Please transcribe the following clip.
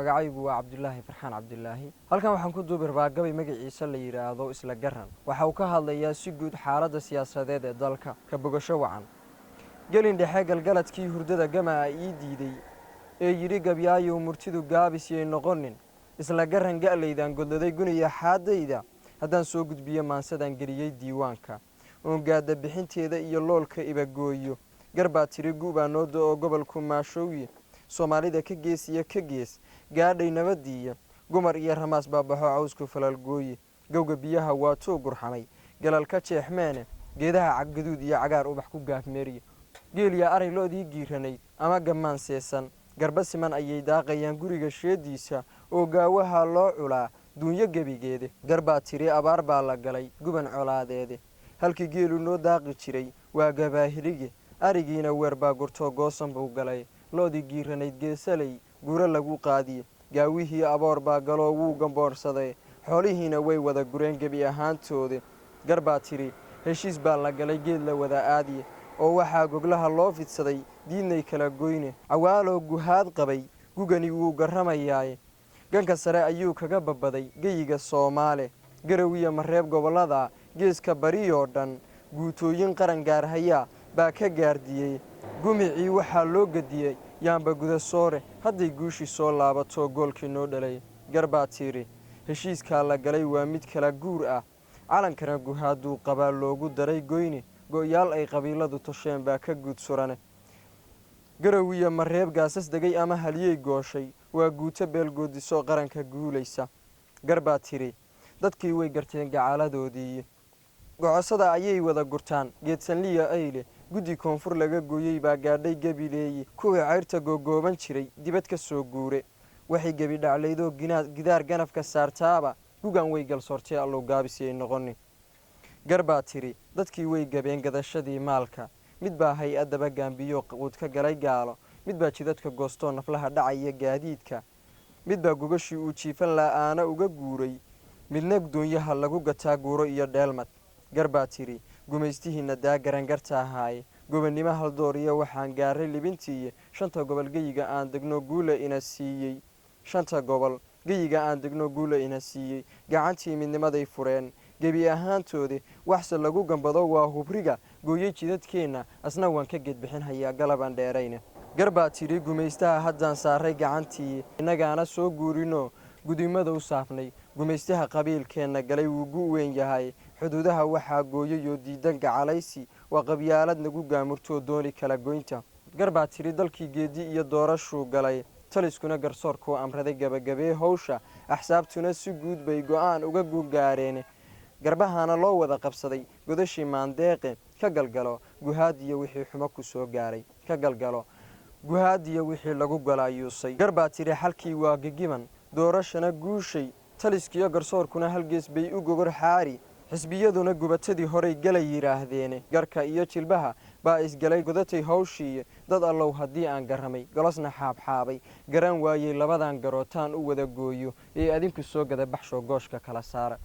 magacaygu waa Cabdullaahi Farxaan Cabdullaahi halkan waxaan ku duubi rabaa gabay magaciisa la yiraahdo isla garan waxa uu ka hadlayaa si guud xaaladda siyaasadeed ee dalka ka bogasho wacan gelin dhexe galgaladkii hurdada gamaa ii diiday ee yiri gabyaayo murtidu gaabis ay noqonin isla garan galeedan godladay guniya xaadayda haddaan soo gudbiyo maansadan geliyay diiwaanka oo gaada bixinteeda iyo loolka ibagooyo garbaa tiri guuba nooda oo gobolku maashooyi Soomaalida ka gees iyo ka gees gaadhay nabadiya gumar iyo ramaas baabaxo cawsku falaalgooyi gowga biyaha waa tuu gurxamay galalka jeexmeene geedaha caggaduud iyo cagaar ubax ku gaafmeeriyo geeliya aray loodii giiranay ama gammaan seesan garba siman ayay daaqayaan guriga sheediisa oo gaawaha loo culaa duunyo gebigeeda garbaa tiri abaar baa la galay guban colaadeede halkii geelu noo daaqi jiray waa gabaahirige arigiina weer baa gurtoo goosan buu galay loodii giiranayd geesalay gura lagu qaadiye gaawihii aboor baa galoo wuu gamboorsaday xoolihiina way wada gureen gebi ahaantooda garbaa tiri heshiis baa la galay geed la wada aadiye oo waxaa goglaha loo fidsaday diidnay kala goyne cawaaloo guhaad qabay gugani wuu garramayaaye ganka sare ayuu kaga babaday geyiga Soomaale garawiya mareeb gobolada geeska bariyoo dhan guutooyin qaran gaarhaya baa ka gaardiyay gumicii waxaa loo gadiyay yaanba guda soore hadday guushii soo laabato goolkii noo dhalay garbaa tiri heshiiskaa la galay waa mid kala guur ah calankana guhaaduu qabaa loogu daray goyne go'yaal ay qabiiladu tosheen baa ka guud surane garawiya mareeb gaasas degay ama haliyey gooshay waa guuto beelgoodisoo qaranka guulaysa garbaa tiri dadkii way garteen gacaaladoodii gocosada ayay wada gurtaan geedsanliya ayle guddi koonfur laga gooyey baa gaadhay gabileeye kuwii cayrta googooban jiray dibad ka soo guure waxay gebi dhaclaydoo gidaar ganafka saartaaba gugan way galsoortay allow gaabisi ay noqonin garbaa tiri dadkii way gabeen gadashadii maalka mid baa hay-addaba gaambiyo quud ka galay gaalo mid baa jidadka goostoo naflaha dhacaya gaadiidka mid baa gogashii uu jiifan la'aana uga guuray midna doonyaha lagu gataa guuro iyo dheelmad garbaa tiri gumaystihiinna daa garangarta ahaaye gobonnimo haldooriya waxaan gaaray libintiiye shanta gobol geyiga aan degno guula ina siiyey gacantii midnimaday fureen gebi ahaantoodi waxse lagu gambado waa hubriga gooyey jidadkeenna asna waan ka geedbixin hayaa galabaan dheerayne garbaa tiri gumaystaha haddaan saaray gacantii innagaana soo guurinoo gudimada u saafnay gumaystaha qabiilkeenna galay wuu gu weyn yahay xuduudaha waxaa gooyayoo diidan gacalaysi waa qabyaalad nagu gaamurtoo dooni kala goynta garbaa tiri dalkii geedi iyo doorashuu galay taliskuna garsoorkuu amraday gabagabee howsha axsaabtuna si guud bay go'aan uga gugaareene garbahaana loo wada qabsaday godashii maandeeqe ka galgalo guhaadiyo wixii xumo ku soo gaaray ka galgalo guhaadiyo wixii lagu galaayuusay garbaa tiri xalkii waa gigiban doorashana guushay taliskiyo garsoorkuna halgees bay u gogor xaari xisbiyaduna gubatadii horay galay yidhaahdeene garka iyo jilbaha baa isgalay godatay hawshii dad allow haddii aan garramay golosna xaabxaabay garan waayey labadan garootaan u wada gooyo ee adinku soo gada baxshoo gooshka kala saara.